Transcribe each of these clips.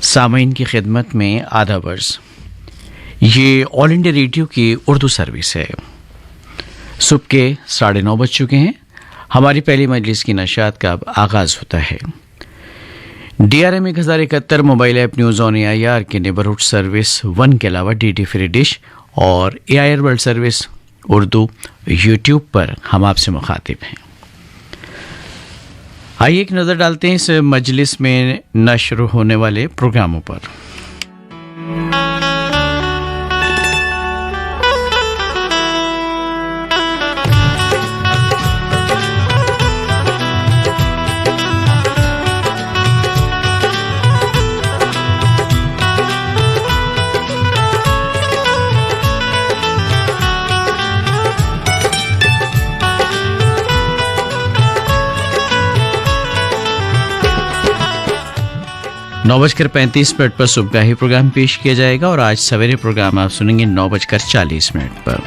सामीन की खिदमत में आदाब अर्ज़। ये ऑल इंडिया रेडियो की उर्दू सर्विस है। सुबह के 9:30 बज चुके हैं। हमारी पहली मजलिस की नशात का अब आगाज़ होता है। DRM 1071 mobile app news on AIR के नेबरहुड सर्विस 1 के अलावा DD फ्री डिश और AIR world service Urdu YouTube पर हम आपसे मुखातिब हैं। आइए एक नज़र डालते हैं इस मजलिस में नश्र होने वाले प्रोग्रामों पर। नौ 9:35 पर सुबह प्रोग्राम पेश किया जाएगा और आज सवेरे प्रोग्राम आप सुनेंगे 9:40 पर।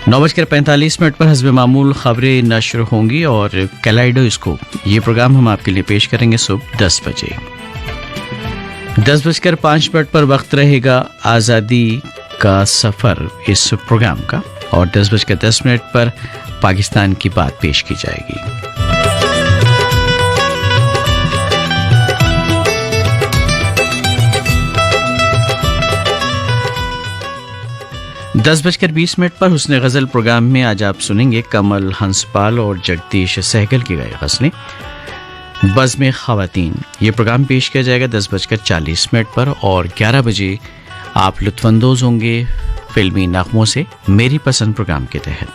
9:45 पर हस्ब मामूल खबरें नश्र होंगी और कैलाइडोस्कोप ये प्रोग्राम हम आपके लिए पेश करेंगे सुबह 10 बजे। 10:05 पर वक्त रहेगा आज़ादी का सफ़र इस प्रोग्राम का और 10:10 पर पाकिस्तान की बात पेश की जाएगी। 10:20 पर हुस्न गज़ल प्रोग्राम में आज आप सुनेंगे कमल हंसपाल और जगदीश सहगल की गाई गज़लें बज़्म ख़वातीन। ये प्रोग्राम पेश किया जाएगा 10:40 पर और 11 बजे आप लुत्फ़अंदोज़ होंगे फिल्मी नग़मों से मेरी पसंद प्रोग्राम के तहत।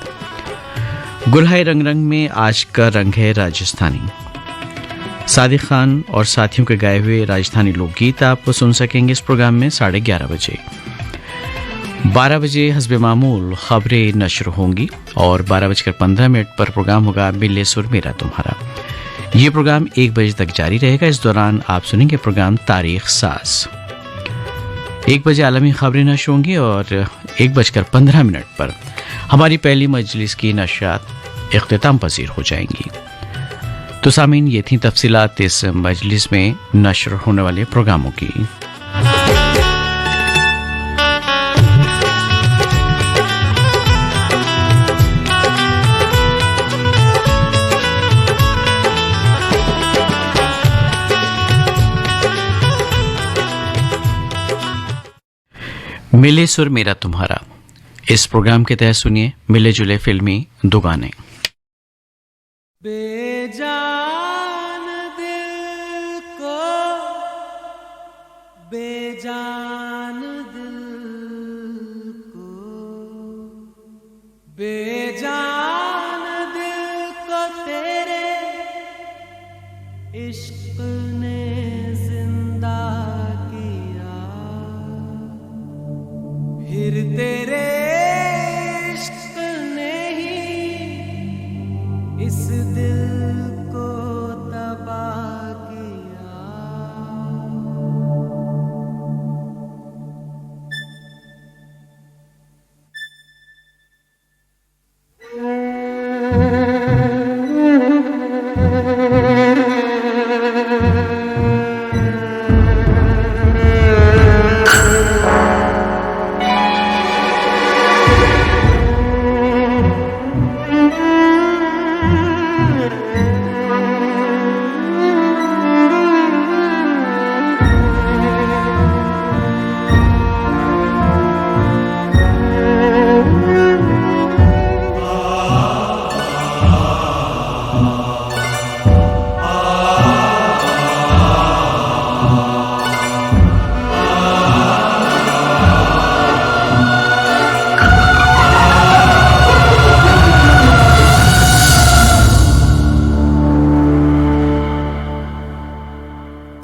गुलहाय रंग रंग में आज का रंग है राजस्थानी। सादिक खान और साथियों के गाए हुए राजस्थानी लोकगीत आप सुन सकेंगे इस प्रोग्राम में 11:30 बजे। 12 बजे हस्ब मामूल खबरें नश्र होंगी और 12:15 पर प्रोग्राम होगा मिले सुर मेरा तुम्हारा। ये प्रोग्राम 1 बजे तक जारी रहेगा। इस दौरान आप सुनेंगे प्रोग्राम तारीख साज। 1 बजे आलमी खबरें नश्र होंगी और 1:15 पर हमारी पहली मजलिस की नशरियात इख्तिताम पजीर हो जाएंगी। तो सामीन ये थी तफसीलात इस मजलिस में नश्र होने वाले प्रोग्रामों की। मिले सुर मेरा तुम्हारा इस प्रोग्राम के तहत सुनिए मिले जुले फिल्मी दो गाने। बेजान दिल को बेजान दिल को बेजान दिल को तेरे इश्क ने जिंदा किया, फिर तेरे इश्क ने ही इस दिल को तबाह किया।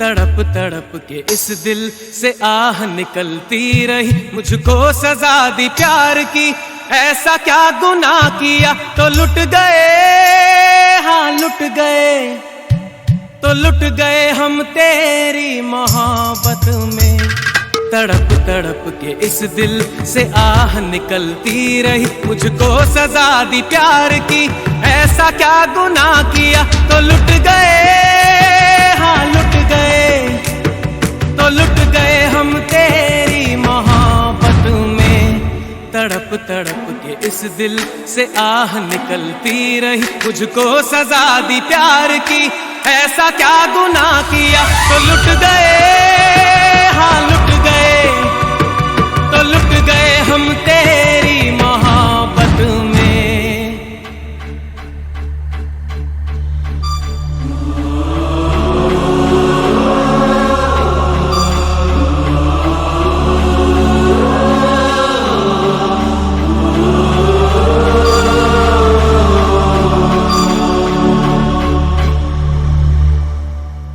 तड़प तड़प के इस दिल से आह निकलती रही, मुझको सजा दी प्यार की, ऐसा क्या गुनाह किया तो लुट गए, हाँ लुट गए, तो लुट गए हम तेरी मोहब्बत में। तड़प तड़प के इस दिल से आह निकलती रही, मुझको सजा दी प्यार की, ऐसा क्या गुनाह किया तो लुट गए, हाँ लुट गए, तो लुट तड़प के इस दिल से आह निकलती रही, मुझको सजा दी प्यार की, ऐसा क्या गुनाह किया तो लुट गए, हाँ लुट गए, तो लुट गए हम तेरी मोहब्बत में।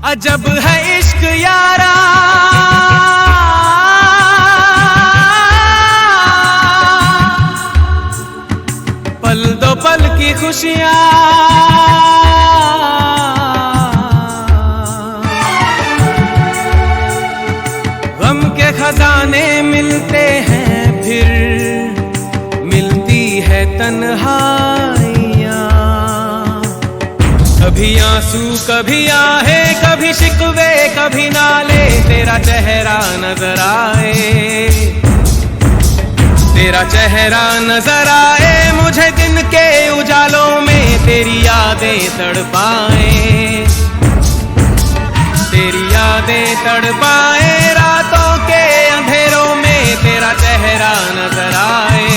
अजब है इश्क यारा, पल दो पल की खुशियां, गम के खजाने मिलते हैं फिर मिलती है तन्हाइयां। कभी आंसू कभी आहे, कभी शिकवे कभी नाले, तेरा चेहरा नजर आए, तेरा चेहरा नजर आए, मुझे दिन के उजालों में तेरी यादें तड़पाए, तेरी यादें तड़पाए, रातों के अंधेरों में तेरा चेहरा नजर आए।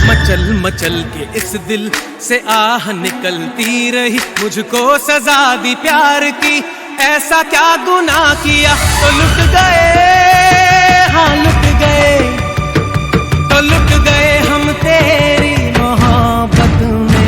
मचल मचल के इस दिल से आह निकलती रही, मुझको सजा दी प्यार की, ऐसा क्या गुनाह किया तो लुट गए, हाँ लुट गए, तो लुट गए हम तेरी मोहब्बत में।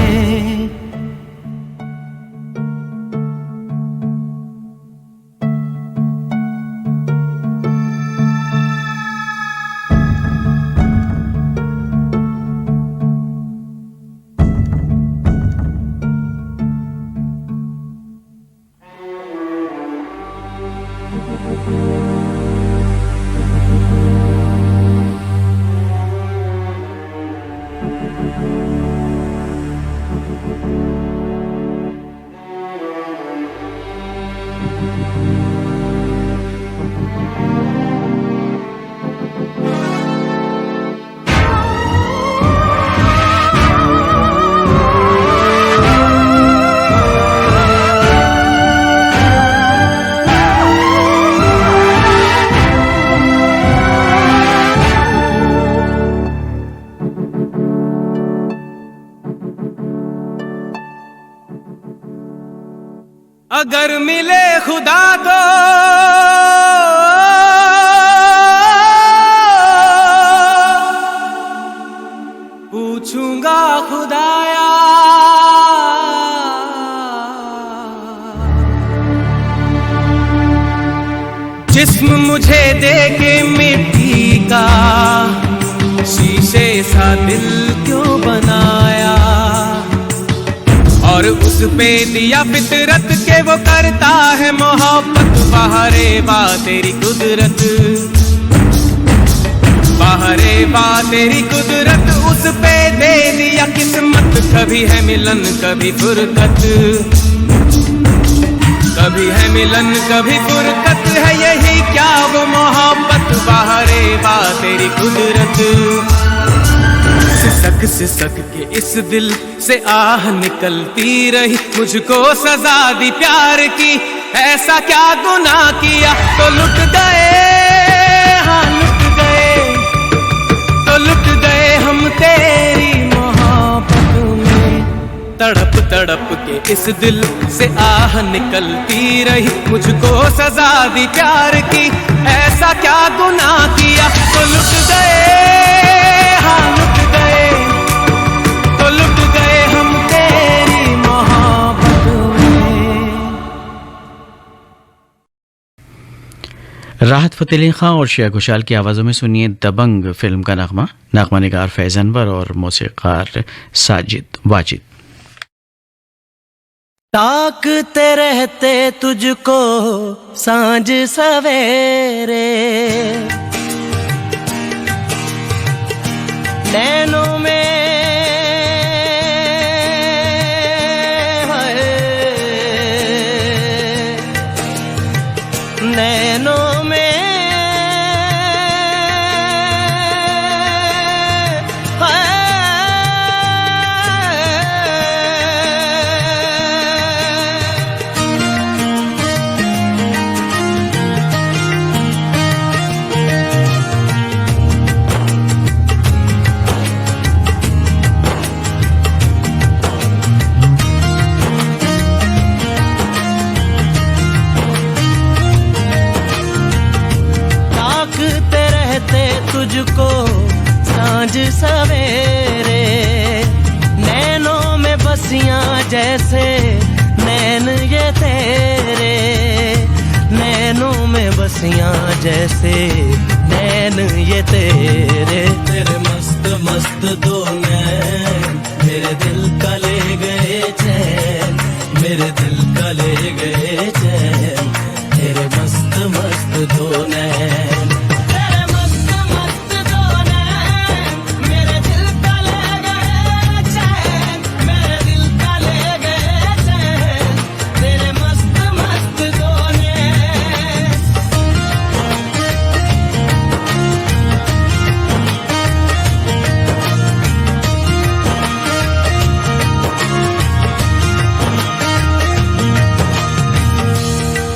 अगर मिले खुदा तो पूछूंगा खुदाया, जिस्म मुझे दे के मिट्टी का, शीशे सा दिल क्यों बनाया, और उस पे दिया फितरत के वो करता है मोहब्बत, बाहरे बा तेरी कुदरत, बाहरे बा तेरी कुदरत, उस पे दे दिया किस्मत, कभी है मिलन कभी फुरकत, कभी है मिलन कभी फुरकत, है यही क्या वो मोहब्बत, बाहरे बा तेरी कुदरत। सिसक के इस दिल से आह निकलती रही, मुझको सजा दी प्यार की, ऐसा क्या गुनाह किया तो लुट गए, हाँ लुट गए, तो लुट गए हम तेरी मोहब्बत में। तड़प तड़प के इस दिल से आह निकलती रही, मुझको सजा दी प्यार की, ऐसा क्या गुनाह किया तो लुट गए, हाँ लुट गए, तो लुट गए हम तेरी मोहब्बत में। राहत फ़तेह अली खां और श्रेया घोषाल की आवाज़ों में सुनिए दबंग फिल्म का नगमा, नगमा निगार फैज़ अनवर और मौसीक़ार साजिद वाजिद। ताकते रहते तुझको सांझ सवेरे, नैनों में नैनों में सवेरे, नैनों में बसियां जैसे नैन ये तेरे, नैनों में बसियां जैसे नैन ये तेरे। तेरे मस्त मस्त दो नैन मेरे दिल का ले गए चैन, मेरे दिल का ले गए चैन, तेरे मस्त मस्त दो नैन। तेरे मस्त मस्त दो नैन मेरे दिल का ले गए चैन, मेरे दिल का ले गए चैन, तेरे मस्त मस्त दो नैन।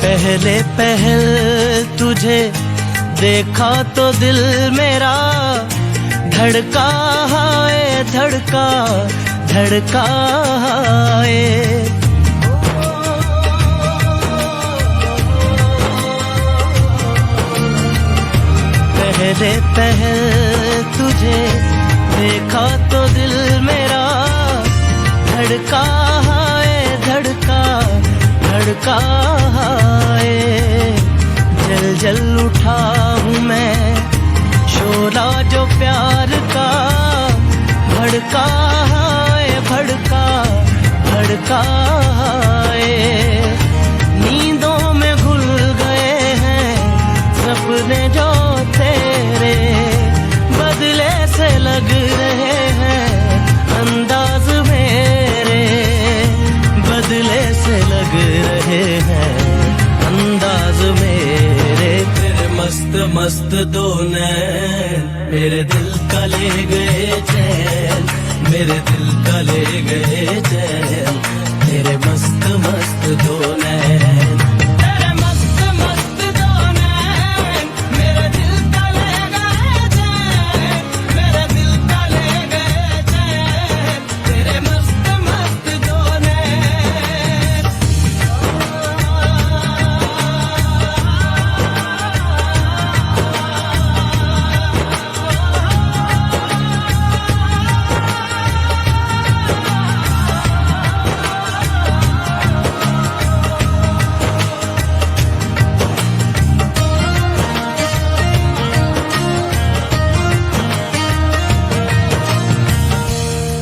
पहले पहल तुझे देखा तो दिल मेरा धड़का है, धड़का धड़का है। पहले पहल तुझे देखा तो दिल मेरा धड़का है, धड़का धड़का है। जल जल उठा हूँ मैं शोला जो प्यार का, भड़का है, भड़का भड़का है। नींदों में घुल गए हैं सपने जो तेरे, बदले से लग रहे हैं अंदाज मेरे, बदले से लग रहे हैं अंदाज मेरे। तेरे मस्त मस्त दो नैन मेरे दिल का ले गए चैन, मेरे दिल का ले गए चैन, तेरे मस्त मस्त दो नैन। तेरे मस्त मस्त दो नैन मेरे दिल का ले गए चैन, मेरे दिल का ले गए चैन, तेरे मस्त मस्त दो नैन।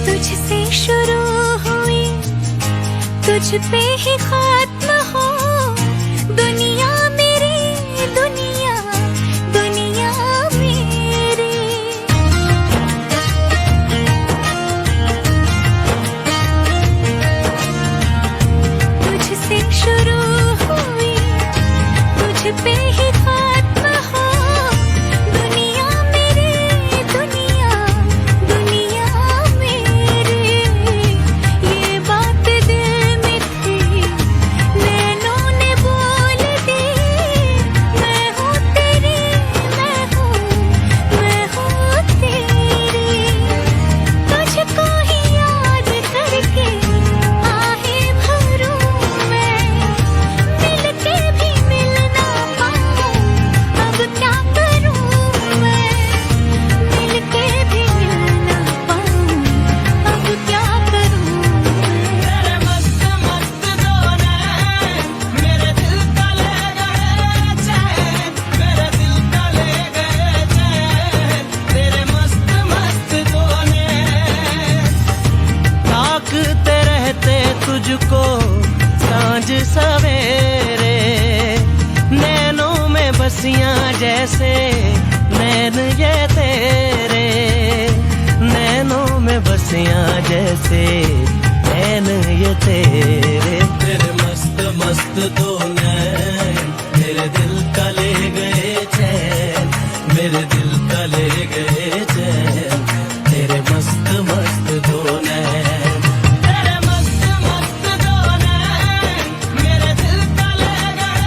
तुझसे शुरू हुई तुझ पे ही खत्म हो, दुनिया मेरी दुनिया, दुनिया मेरी। तुझसे शुरू हुई तुझ पे ही खत्म हो, दुनिया मेरी दुनिया, दुनिया मेरी। ये बात दिल में थी नैनों ने बोल दी, मैं हूँ तेरी, मैं हूँ तेरी। तुझको ही याद करके आहे भरूं मैं, मिल के भी मिल ना पाऊं, अब क्या करूं मैं, मिल के भी मिल ना पाऊं, अब क्या करूं मैं। तेरे मस्त मस्त दो नैन मेरे दिल का ले गए चैन, मेरे दिल का ले गए चैन, तेरे मस्त मस्त दो नैन। ताकते रहते तुझको सांझ सवेरे, नैनों में बसियां जैसे नैन ये तेरे, नैनों में बसियां जैसे नैन ये तेरे। तेरे मस्त मस्त दो नैन मेरे दिल का ले गए चैन, मेरे दिल का ले गए चैन, तेरे मस्त मस्त दो नैन। तेरे मस्त मस्त दो नैन मेरे दिल का ले गए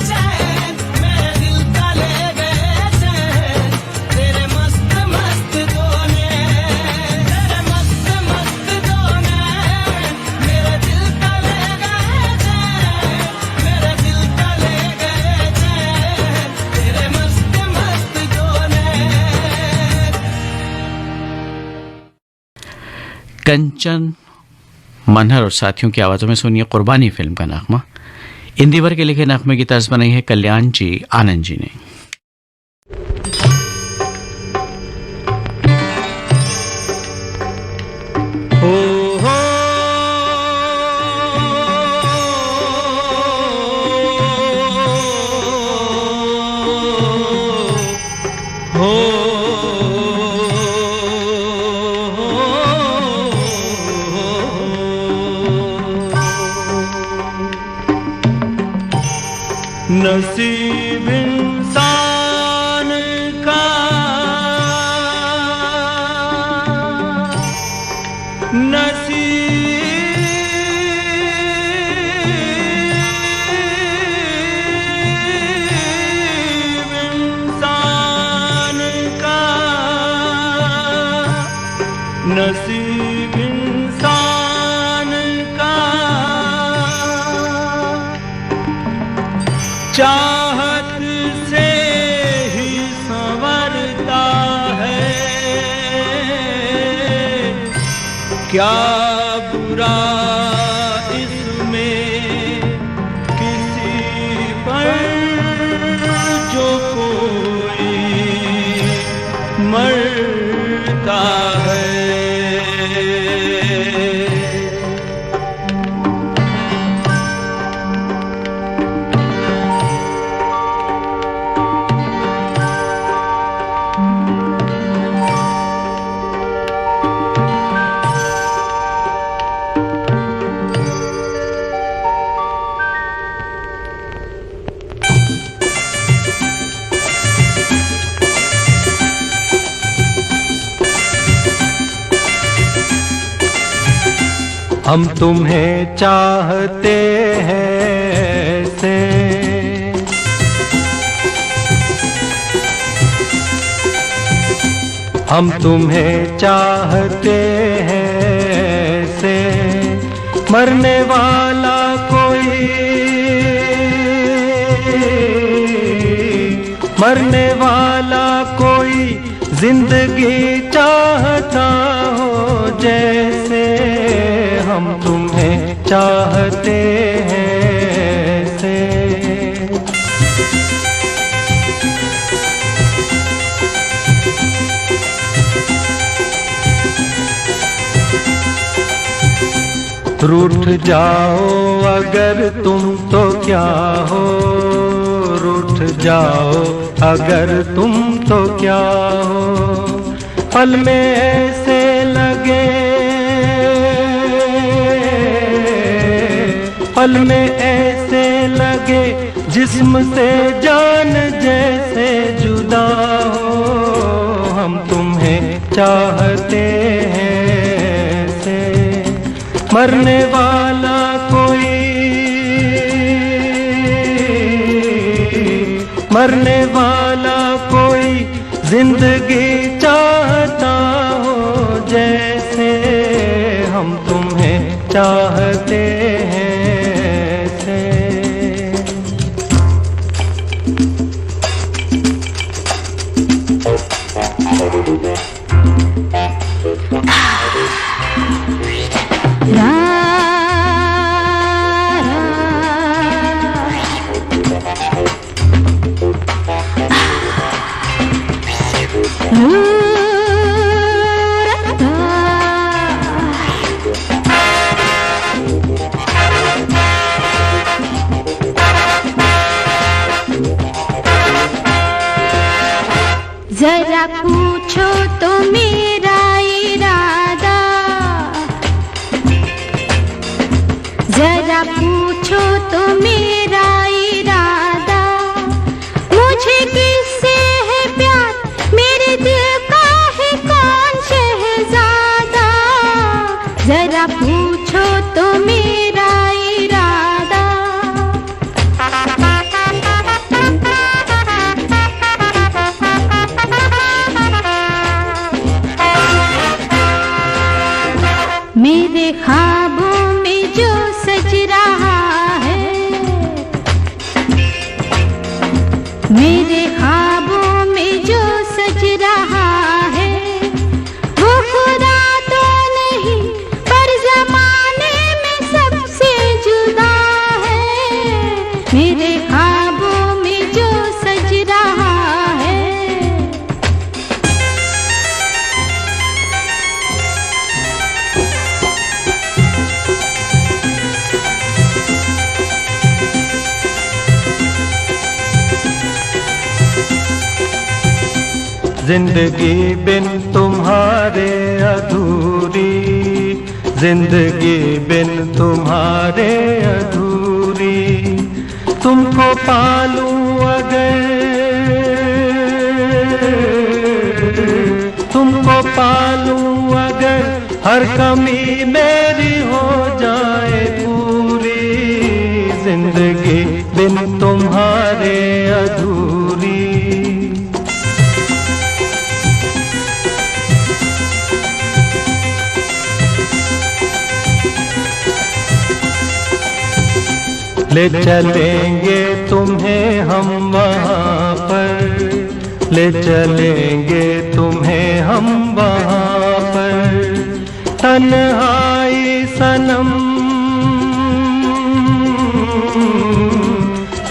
चैन, मेरे दिल का ले गए चैन, तेरे मस्त मस्त दो नैन। तेरे मस्त मस्त दो नैन मेरे दिल का ले गए चैन, मेरे दिल का ले गए चैन, कंचन मनहर और साथियों की आवाज़ों में सुनिए कुर्बानी फिल्म का नगमा। इंदिवर के लिखे नगमे की तर्ज बनाई है कल्याण जी आनंद जी ने। नसीब इंसान का नसीब इंसान का नसीब इंसान का चाहत से ही संवरता है क्या बुरा इसमें किसी पर जो कोई मरता है। हम तुम्हें चाहते हैं से हम तुम्हें चाहते हैं से मरने वाला कोई जिंदगी चाहता हो जैसे हम तुम्हें चाहते हैं से। रूठ जाओ अगर तुम तो क्या हो, रूठ जाओ अगर तुम तो क्या हो। पल में ऐसे लगे, पल में ऐसे लगे जिस्म से जान जैसे जुदा हो। हम तुम्हें चाहते हैं से मरने वाला कोई, मरने वाला कोई जिंदगी चाहता हो जैसे हम तुम्हें चाहते हैं से। जरा पूछो तो मेरा इरादा, जरा पूछो तो मेरा इरादा। मुझे किससे है प्यार, मेरे दिल का है कौन शहजादा। जरा पूछो तो मेरा इरादा। मेरे ख्वाबों में जो सज रहा है, मेरे ख्वाबों में जो सज रहा है, वो खुदा तो नहीं जिंदगी बिन तुम्हारे अधूरी, जिंदगी बिन तुम्हारे अधूरी। तुमको पालूं अगर, तुमको पालूं अगर, हर कमी मेरी हो जाए पूरी। जिंदगी बिन तुम्हारे अधूरी। ले चलेंगे तुम्हें हम वहाँ पर, ले चलेंगे तुम्हें हम वहाँ पर। तन्हाई सनम,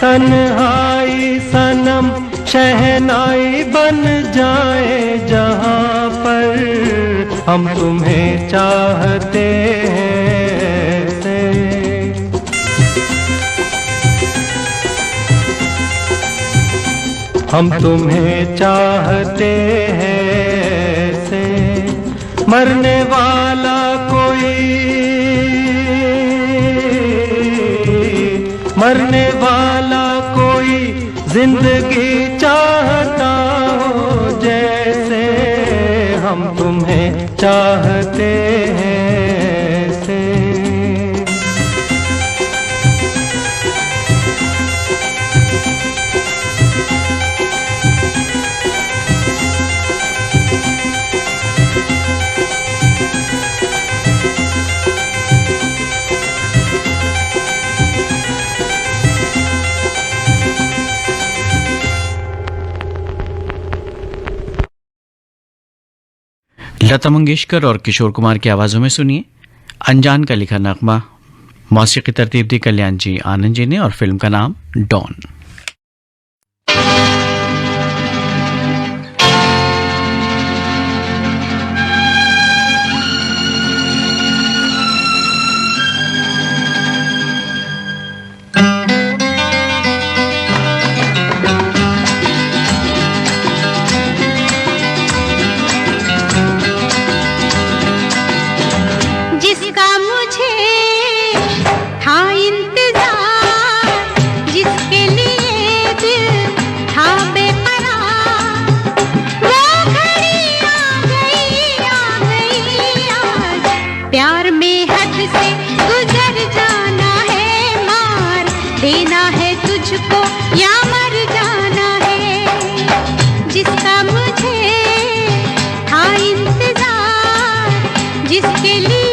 तन्हाई सनम, शहनाई बन जाए जहाँ पर। हम तुम्हें चाहते हैं से। हम तुम्हें चाहते हैं से। मरने वाला कोई, मरने वाला कोई जिंदगी चाहता हो जैसे। हम तुम्हें चाहते हैं से। लता मंगेशकर और किशोर कुमार की आवाज़ों में सुनिए अनजान का लिखा नगमा। मौसीकी तरतीब दी कल्याण जी आनंद जी ने और फिल्म का नाम डॉन। जिसका मुझे था इंतजार, जिसके लिए दिल था बेकरार, वो घड़ी आ गई, आ गई आज। प्यार में हद से गुजर जाना है, मार देना है तुझको या मर जाना है। जिसका मुझे था इंतजार, जिसके लिए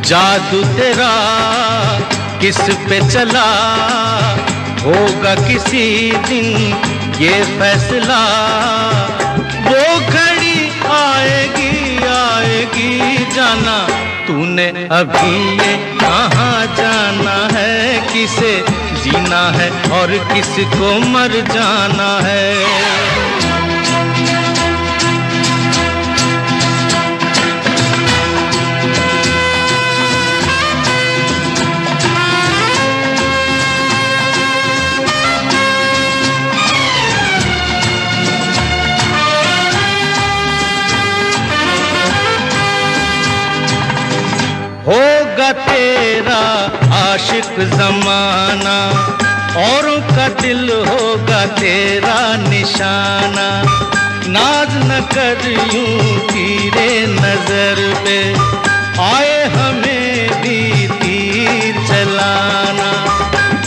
जादू तेरा किस पे चला होगा किसी दिन ये फैसला। वो घड़ी आएगी आएगी जाना, तूने अभी ये कहाँ जाना है। किसे जीना है और किसको मर जाना है। आशिक जमाना, औरों का दिल होगा तेरा निशाना। नाज न कर यूं तीरे नजर पे, आए हमें भी तीर चलाना।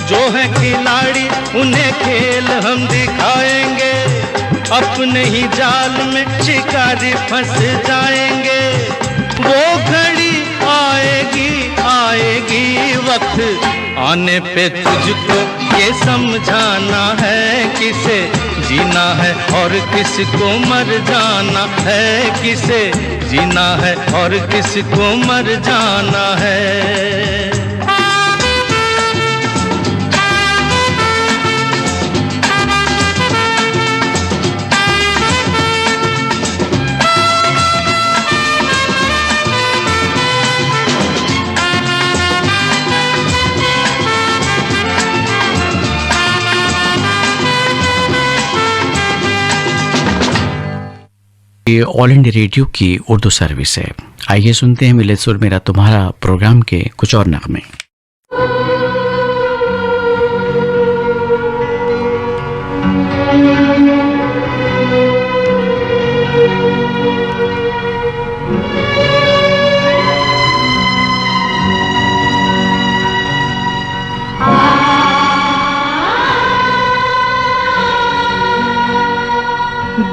जो है खिलाड़ी उन्हें खेल हम दिखाएंगे, अपने ही जाल में शिकारी फंस जाएंगे। वो घड़ी आएगी आएगी, वक्त आने पे तुझको ये समझाना है, किसे जीना है और किसको मर जाना है। किसे जीना है और किसको मर जाना है। ये ऑल इंडिया रेडियो की उर्दू सर्विस है। आइए सुनते हैं मिले सुर मेरा तुम्हारा प्रोग्राम के कुछ और नगमे।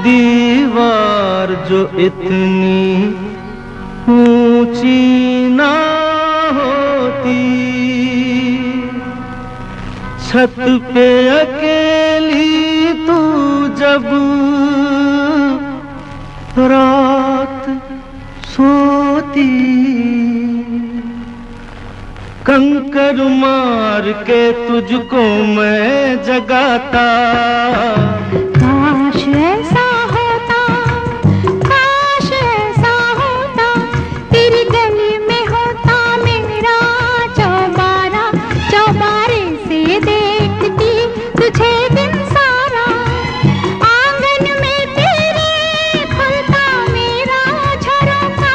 दीवार जो इतनी ऊंची ना होती, छत पे अकेली तू जब रात सोती, कंकर मार के तुझको मैं जगाता। काश ऐसा होता, काश ऐसा होता, तेरी गली में होता मेरा चौबारा। चौबारे से देखती तुझे दिन सारा, आंगन में तेरे खुलता मेरा झरोखा।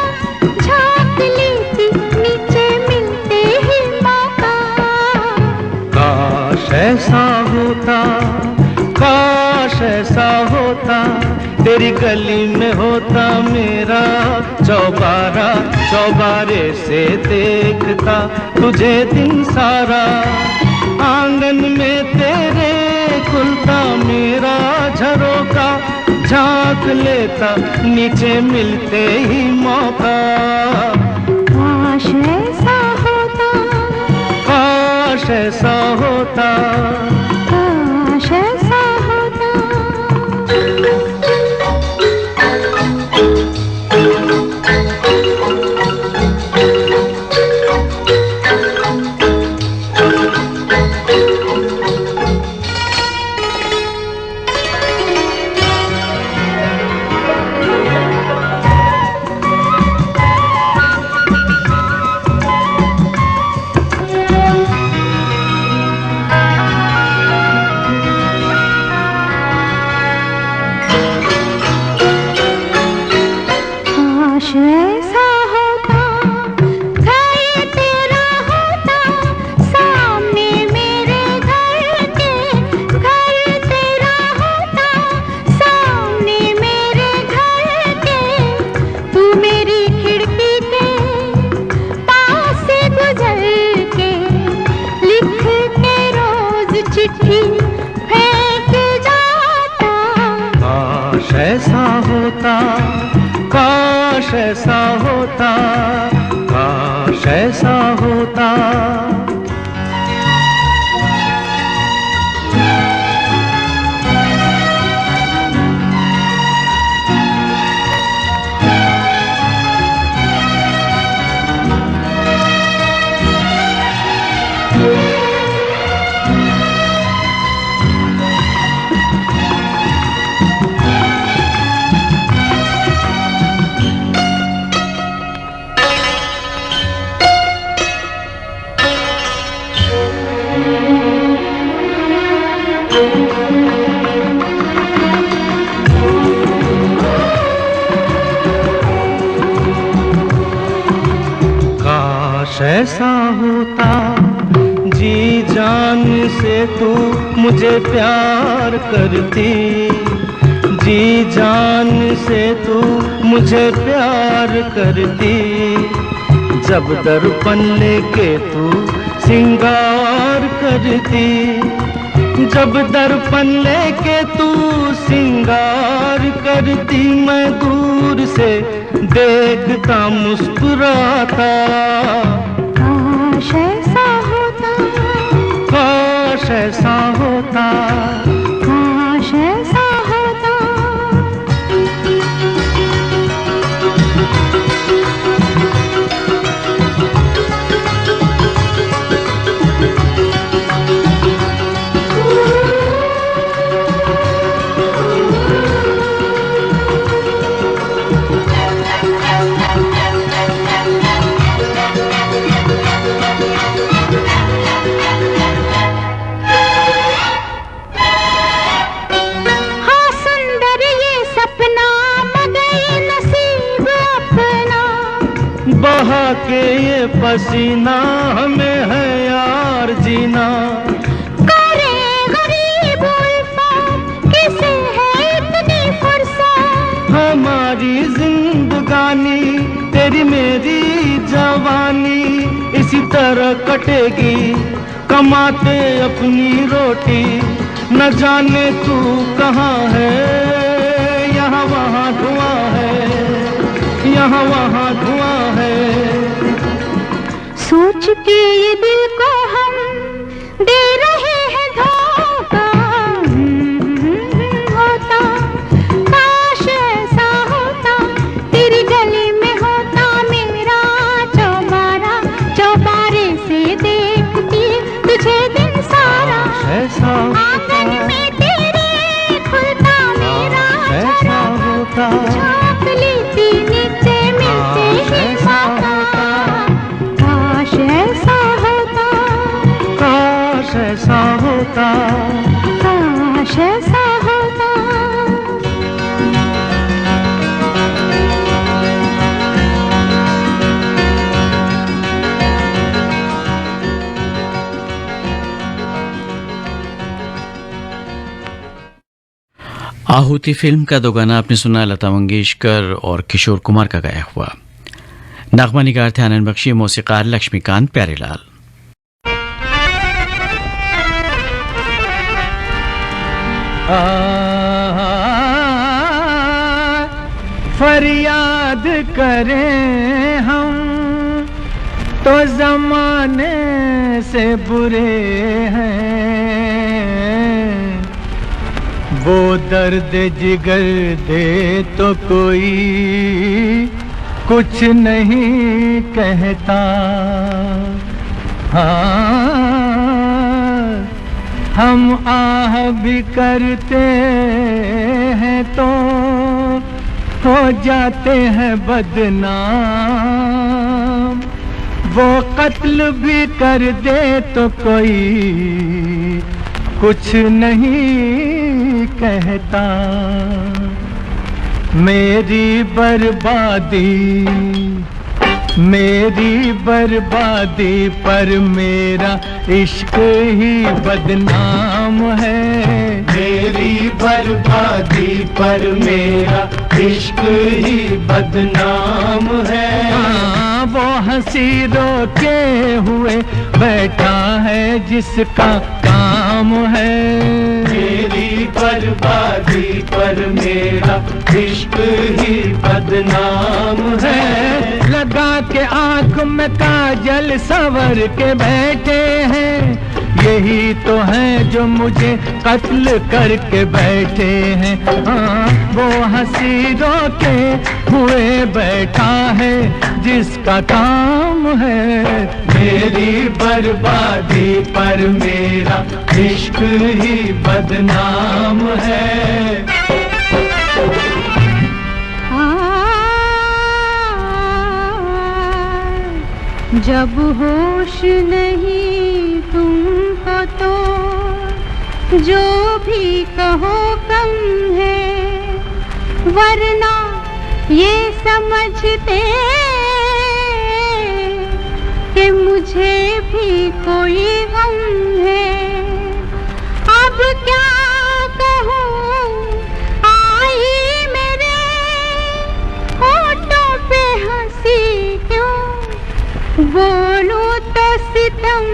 झांक लेती नीचे मिलते ही मौका। काश ऐसा होता, काश ऐसा होता, तेरी गली में होता मेरा चौबारा। चौबारे से देखता तुझे दिन सारा, आंगन में तेरे खुलता मेरा झरोका। झांक लेता नीचे मिलते ही मौका। काश ऐसा होता, काश ऐसा होता, काश ऐसा होता। काश ऐसा होता, घर तेरा होता सामने मेरे घर के। घर तेरा होता सामने मेरे घर के। तू मेरी खिड़की के पास से गुजर के, लिख के रोज चिट्ठी फेंक जाता। काश ऐसा होता, काश ऐसा होता, काश ऐसा होता। काश ऐसा होता से तू मुझे प्यार करती, जी जान से तू मुझे प्यार करती। जब दर्पण लेके तू सिंगार करती, जब दर्पण लेके तू सिंगार करती, मैं दूर से देखता मुस्कुराता। काश ऐसा होता, काश ऐसा होता, काश ऐसा होता। बहा के ये पसीना हमें है यार जीना। करे गरीब उल्फत किसे है इतनी फुर्सत, हमारी जिंदगानी तेरी मेरी जवानी इसी तरह कटेगी, कमाते अपनी रोटी। न जाने तू कहाँ है, यहाँ वहाँ धुआं है, यहाँ वहाँ धुआं है। सोच के ये दिल को हम दे रहे हैं धोखा। होता काश ऐसा होता, तेरी गली में होता मेरा चौबारा, चौबारे से देखती तुझे दिन सारा। ऐसा आंगन में तेरे खुलता मेरा ऐसा होता, झाँक लेती नीचे मिलते ही माता। काश ऐसा होता, काश ऐसा होता, काश ऐसा होता। आहुति फिल्म का दो गाना आपने सुना, लता मंगेशकर और किशोर कुमार का गाया हुआ। नगमा निगार थे आनंद बख्शी, मौसीकार लक्ष्मीकांत प्यारेलाल। फरियाद करें हम तो जमाने से बुरे हैं, वो दर्द जिगर दे तो कोई कुछ नहीं कहता। हाँ हम आह भी करते हैं तो हो जाते हैं बदनाम, वो कत्ल भी कर दे तो कोई कुछ नहीं कहता। मेरी बर्बादी पर मेरा इश्क ही बदनाम है। मेरी बर्बादी पर मेरा इश्क ही बदनाम है। हाँ, वो हंसी रोके हुए बैठा है जिसका काम है। मेरी बर्बादी पर मेरा इश्क ही बदनाम है। लगा के आंख में काजल संवर के बैठे हैं, यही तो है जो मुझे कत्ल करके बैठे हैं। हाँ, वो हंसी रोके हुए बैठा है जिसका काम है। मेरी बर्बादी पर मेरा इश्क ही बदनाम है। जब होश नहीं तुमको तो जो भी कहो कम है, वरना ये समझते कि मुझे भी कोई गम है। क्या कहूँ आई मेरे होठों पे हंसी क्यों, बोलूं तो सितम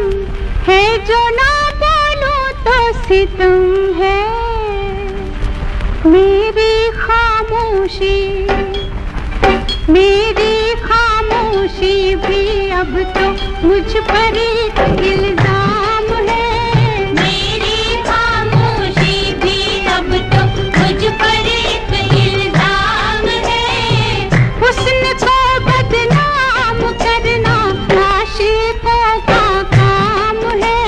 है जो ना बोलूं तो सितम है। मेरी खामोशी भी अब तो मुझ पर एक इल्जाम है। मेरी खामोशी भी अब तो मुझ पर एक इल्जाम है। हुस्न को बदनाम करना आशिकों का काम है।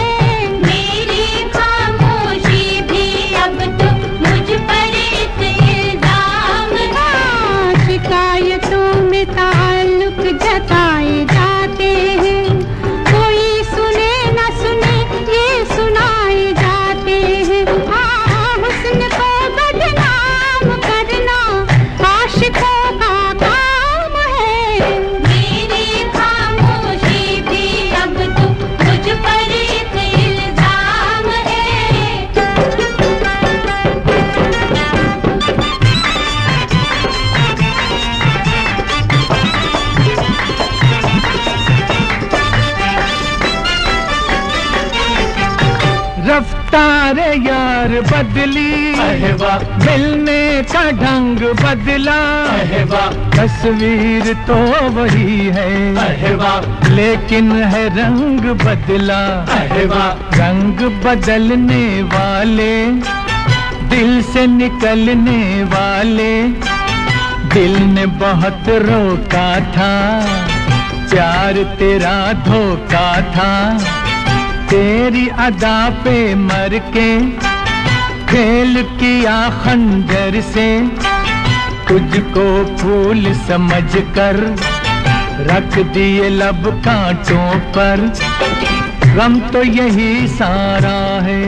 मेरी खामोशी भी अब तो मुझ पर एक इल्जाम है। शिकायतों में ताल्लुक जताए जाते हैं, कोई सुने न सुने ये सुनाए जाते हैं। हुस्न को बदनाम करना आशिकों का काम है। मेरी खामोशी भी अब तो मुझ पर एक इल्जाम है। रफ्तार यार बदली, मिलने का ढंग बदला, तस्वीर तो वही है, लेकिन है रंग बदला। रंग बदलने वाले, दिल से निकलने वाले, दिल ने बहुत रोका था, प्यार तेरा धोखा था। तेरी अदा पे मर के खेल किया खंजर से, तुझको फूल समझकर रख दिए लब कांटों पर। गम तो यही सारा है,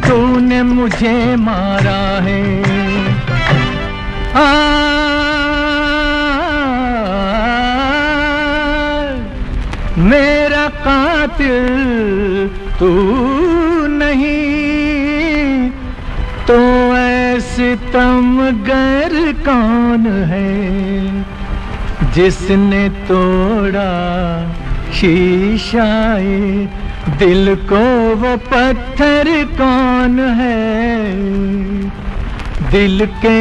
तूने मुझे मारा है। मेरा कातिल तू नहीं तो ऐसे तमगर कौन है, जिसने तोड़ा शीशाए दिल को वो पत्थर कौन है। दिल के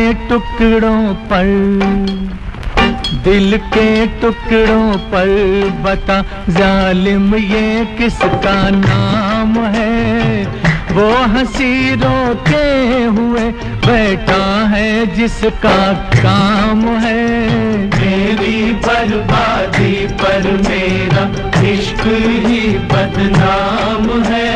टुकड़ों पर बता जालिम ये किसका नाम है। वो हंसी रोके हुए बैठा है जिसका काम है। मेरी बर्बादी पर मेरा इश्क ही बदनाम है।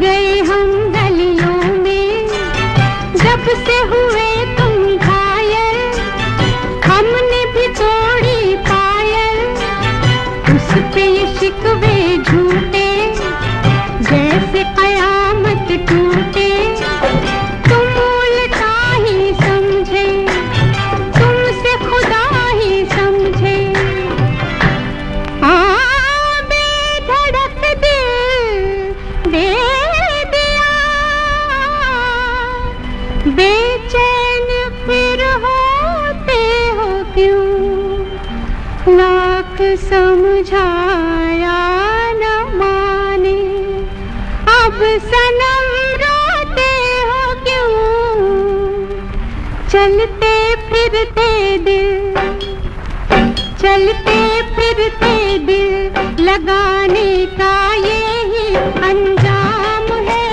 गए हम गलियों में, जब से हुए तुम घायल, हमने भी तोड़ी पायल। उस पे ये शिकवे झूठे जैसे कयामत टूटे। तुम उल्टा ही समझे, तुमसे खुदा ही समझे। बेधड़क दिल दे बेचैन फिर होते हो क्यों, लाख समझाया न माने। अब सनम रोते हो क्यों, चलते फिरते दिल लगाने का यही अंजाम है।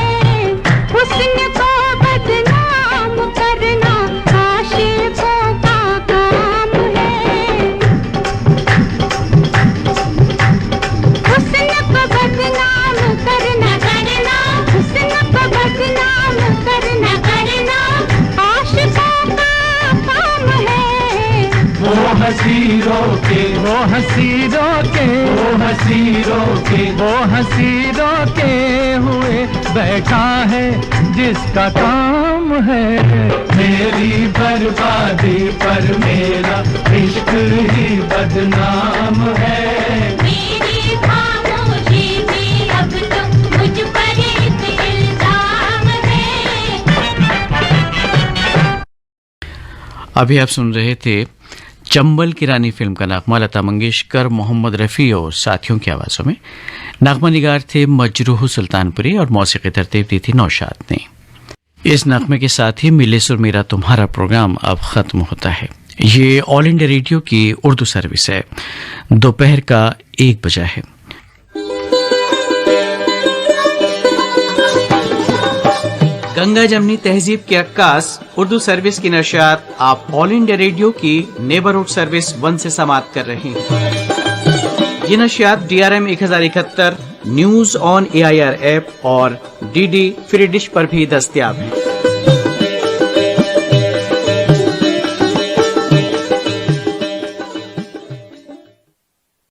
हुस्न को बदनाम करना आशिकों का काम हंसी रोके हुए बैठा है जिसका काम है। मेरी बर्बादी पर मेरा इश्क ही बदनाम है। मेरी खामोशी भी अब तो मुझ पर एक इल्जाम है। अभी आप सुन रहे थे चंबल की रानी फिल्म का नगमा लता मंगेशकर, मोहम्मद रफ़ी और साथियों की आवाज़ों में। नगमा निगार थे मजरूह सुल्तानपुरी और मौसीकी तरतीब दी थी नौशाद ने। इस नगमे के साथ ही मिले सुर मेरा तुम्हारा प्रोग्राम अब ख़त्म होता है। ये ऑल इंडिया रेडियो की उर्दू सर्विस है। दोपहर का 1 बजा है। गंगा जमनी तहजीब के अक्कास उर्दू सर्विस की नशियात आप ऑल इंडिया रेडियो की नेबरहुड सर्विस 1 से समाप्त कर रहे हैं। ये नशियात DRM 1071, news on AIR app और DD फ्री डिश पर भी दस्तयाब है।